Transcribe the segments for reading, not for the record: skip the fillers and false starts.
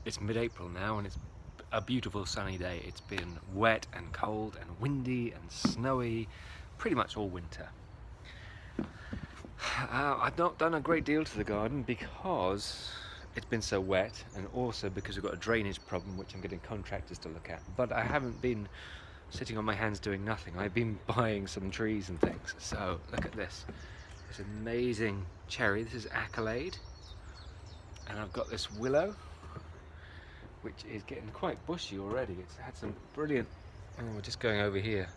It's mid-April now and it's a beautiful sunny day. It's been wet and cold and windy and snowy pretty much all winter. I've not done a great deal to the garden because it's been so wet, and also because we've got a drainage problem which I'm getting contractors to look at. But I haven't been sitting on my hands doing nothing. I've been buying some trees and things. So look at this. This amazing cherry. This is Accolade. And I've got this willow, which is getting quite bushy already. It's had some brilliant, we're just going over here,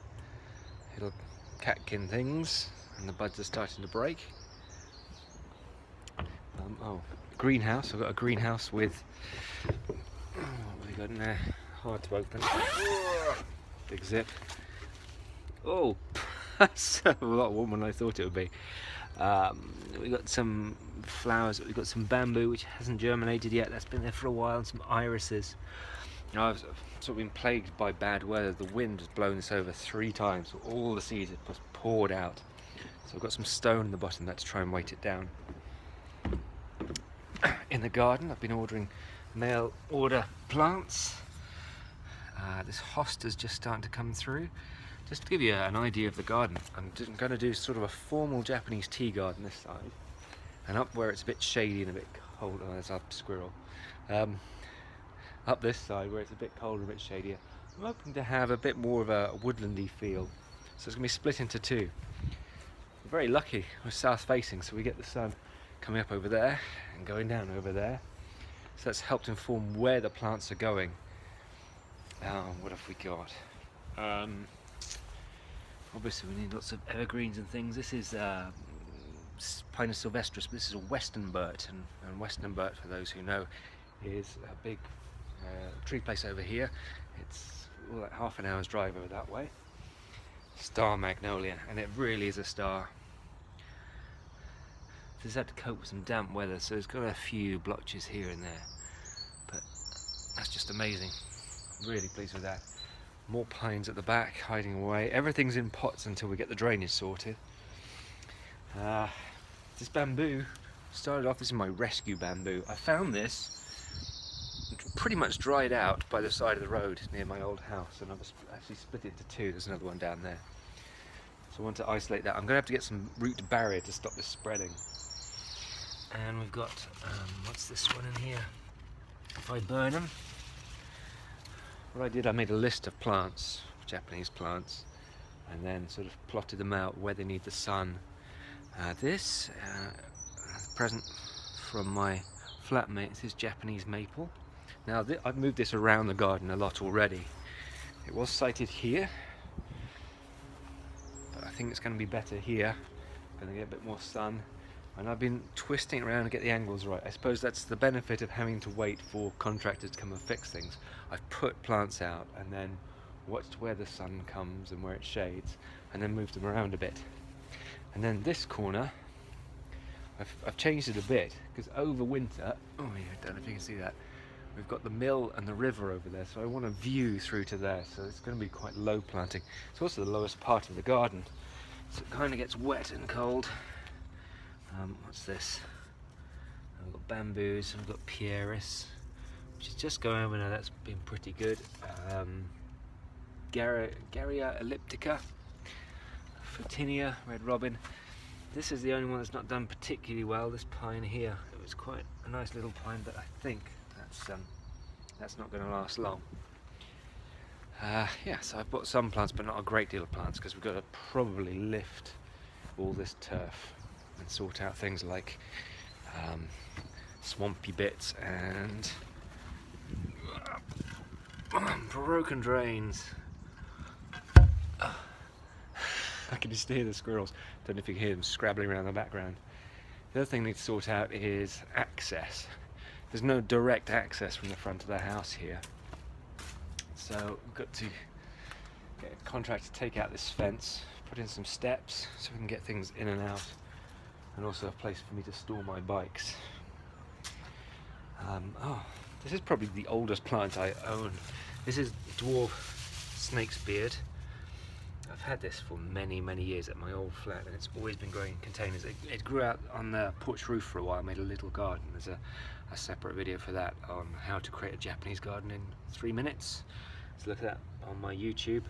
little catkin things, and the buds are starting to break. Greenhouse. I've got a greenhouse with, what have we got in there? Hard to open. Big zip. Oh, that's a lot warmer than I thought it would be. We've got some flowers, we've got some bamboo which hasn't germinated yet, that's been there for a while, and some irises. I've sort of been plagued by bad weather. The wind has blown this over 3 times, so all the seeds have just poured out. So I've got some stone in the bottom there to try and weight it down. In the garden I've been ordering mail order plants. This hosta's just starting to come through. Just to give you an idea of the garden, I'm going to do sort of a formal Japanese tea garden this side, and up where it's a bit shady and a bit cold, there's a squirrel. Up this side where it's a bit colder and a bit shadier, I'm hoping to have a bit more of a woodlandy feel. So it's going to be split into 2. We're very lucky, we're south facing, so we get the sun coming up over there and going down over there. So that's helped inform where the plants are going. What have we got? Obviously we need lots of evergreens and things. This is Pinus sylvestris, but this is a western burt, and western burt, for those who know, is a big tree place over here. It's like half an hour's drive over that way. Star magnolia, and it really is a star. This has had to cope with some damp weather, so it's got a few blotches here and there, but that's just amazing. I'm really pleased with that. More pines at the back, hiding away. Everything's in pots until we get the drainage sorted. This bamboo started off, this is my rescue bamboo. I found this pretty much dried out by the side of the road near my old house, and I've actually split it into 2. There's another one down there. So I want to isolate that. I'm going to have to get some root barrier to stop this spreading. And we've got, what's this one in here? If I burn them, what I did, I made a list of plants, Japanese plants, and then sort of plotted them out where they need the sun. This present from my flatmate, this is Japanese maple. Now I've moved this around the garden a lot already. It was sited here, but I think it's going to be better here. Going to get a bit more sun. And I've been twisting it around to get the angles right. I suppose that's the benefit of having to wait for contractors to come and fix things. I've put plants out and then watched where the sun comes and where it shades, and then moved them around a bit. And then this corner, I've changed it a bit, because over winter, oh yeah, I don't know if you can see that, we've got the mill and the river over there, so I want a view through to there, so it's going to be quite low planting. It's also the lowest part of the garden, so it kind of gets wet and cold. What's this? We've got bamboos, we've got pieris, which is just going over now, that's been pretty good. Garrya elliptica, Photinia, red robin. This is the only one that's not done particularly well, this pine here. It was quite a nice little pine, but I think that's not going to last long. Yeah, so I've bought some plants, but not a great deal of plants, because we've got to probably lift all this turf and sort out things like swampy bits and broken drains. I can just hear the squirrels. Don't know if you can hear them scrabbling around in the background. The other thing we need to sort out is access. There's no direct access from the front of the house here, so we've got to get a contractor to take out this fence, put in some steps so we can get things in and out, and also a place for me to store my bikes. This is probably the oldest plant I own. This is dwarf snake's beard. I've had this for many years at my old flat, and it's always been growing in containers. It grew out on the porch roof for a while, made a little garden. There's a separate video for that on how to create a Japanese garden in 3 minutes. So look at that on my YouTube.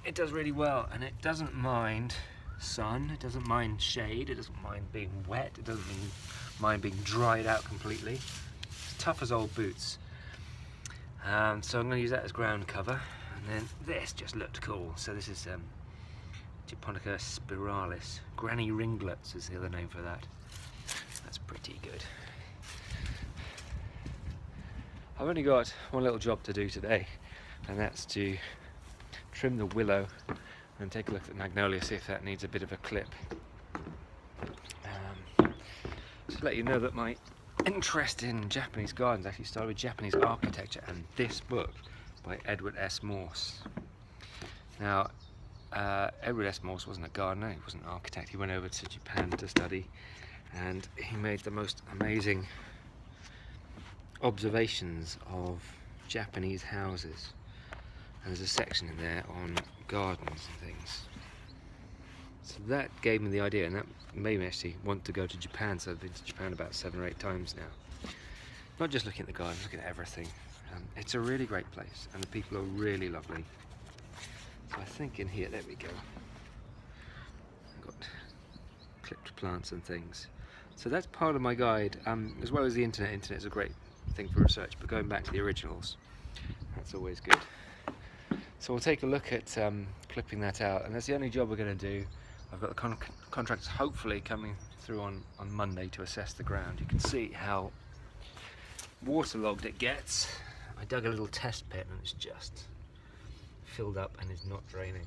It does really well, and it doesn't mind sun, it doesn't mind shade, it doesn't mind being wet, it doesn't mind being dried out completely. It's tough as old boots. So I'm going to use that as ground cover, and then this just looked cool. So this is Japonica spiralis. Granny ringlets is the other name for that. That's pretty good. I've only got one little job to do today, and that's to trim the willow and take a look at the magnolia, see if that needs a bit of a clip. Just to let you know that my interest in Japanese gardens actually started with Japanese architecture and this book by Edward S. Morse. Now, Edward S. Morse wasn't a gardener, he wasn't an architect. He went over to Japan to study, and he made the most amazing observations of Japanese houses. And there's a section in there on gardens and things. So that gave me the idea, and that made me actually want to go to Japan. So I've been to Japan about 7 or 8 times now. Not just looking at the gardens, looking at everything. It's a really great place, and the people are really lovely. So I think in here, there we go. I've got clipped plants and things. So that's part of my guide, as well as the internet. Internet is a great thing for research, but going back to the originals, that's always good. So we'll take a look at clipping that out, and that's the only job we're going to do. I've got the contractors hopefully coming through on Monday to assess the ground. You can see how waterlogged it gets. I dug a little test pit and it's just filled up and is not draining.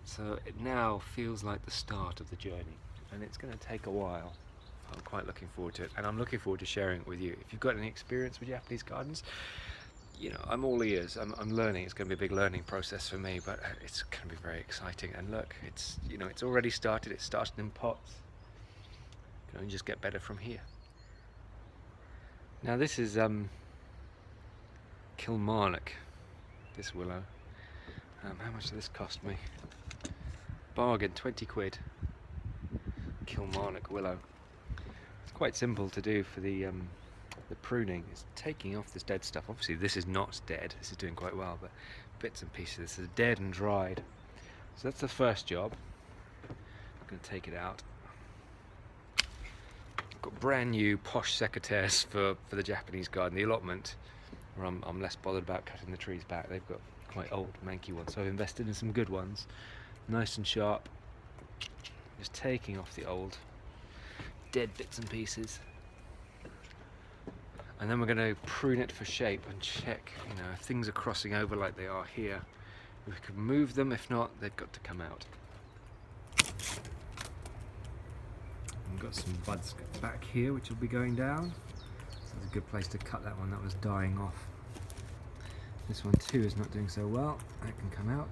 So it now feels like the start of the journey, and it's going to take a while. I'm quite looking forward to it, and I'm looking forward to sharing it with you. If you've got any experience with Japanese gardens, you know, I'm all ears. I'm learning. It's going to be a big learning process for me, but it's going to be very exciting. And look, it's, you know, it's already started. It started in pots. It can only just get better from here. Now this is Kilmarnock, this willow. How much did this cost me? Bargain, 20 quid. Kilmarnock willow. It's quite simple to do for the pruning. Is taking off this dead stuff. Obviously this is not dead, this is doing quite well, but bits and pieces, this is dead and dried. So that's the first job. I'm going to take it out. I've got brand new posh secateurs for the Japanese garden, the allotment, where I'm less bothered about cutting the trees back. They've got quite old manky ones, so I've invested in some good ones, nice and sharp. Just taking off the old dead bits and pieces. And then we're going to prune it for shape and check, you know, if things are crossing over like they are here. We could move them, if not, they've got to come out. We've got some buds back here which will be going down. So it's a good place to cut that one, that was dying off. This one too is not doing so well, that can come out.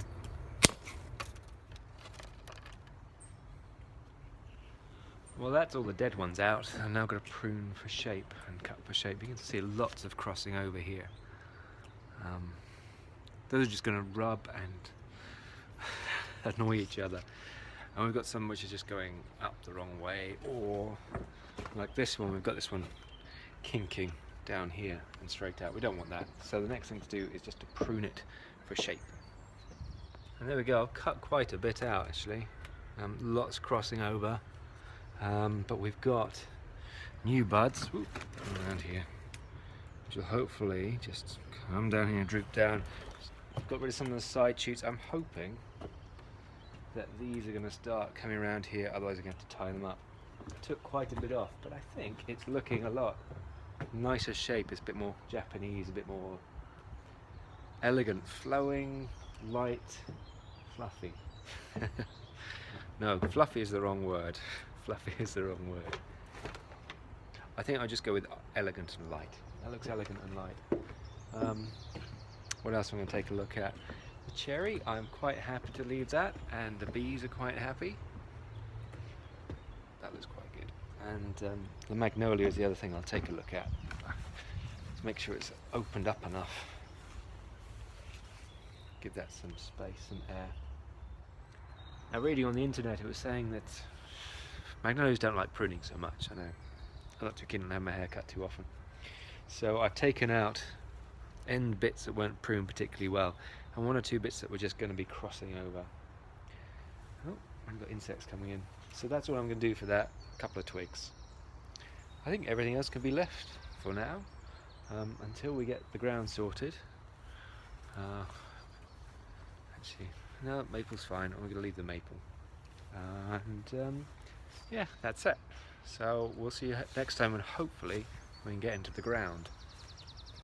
Well, that's all the dead ones out. I'm now going to prune for shape and cut for shape. You can see lots of crossing over here. Those are just going to rub and annoy each other. And we've got some which are just going up the wrong way, or like this one, we've got this one kinking down here and straight out. We don't want that. So the next thing to do is just to prune it for shape. And there we go. I've cut quite a bit out actually. Lots crossing over. But we've got new buds around here, which will hopefully just come down here and droop down. I've got rid of some of the side shoots. I'm hoping that these are going to start coming around here, otherwise I'm going to have to tie them up. I took quite a bit off, but I think it's looking a lot nicer shape. It's a bit more Japanese, a bit more elegant, flowing, light, fluffy. No, fluffy is the wrong word. Fluffy is the wrong word. I think I'll just go with elegant and light. That looks elegant and light. What else am I going to take a look at? The cherry, I'm quite happy to leave that, and the bees are quite happy. That looks quite good. And the magnolia is the other thing I'll take a look at. To make sure it's opened up enough. give that some space and air. Now reading on the internet it was saying that magnolias don't like pruning so much. I know, I'm not too keen on having my hair cut too often. So I've taken out end bits that weren't pruned particularly well, and one or two bits that were just going to be crossing over. Oh, I've got insects coming in. So that's what I'm going to do for that, a couple of twigs. I think everything else can be left for now, until we get the ground sorted. Actually, no, maple's fine, I'm going to leave the maple. Yeah, that's it. So we'll see you next time, and hopefully we can get into the ground.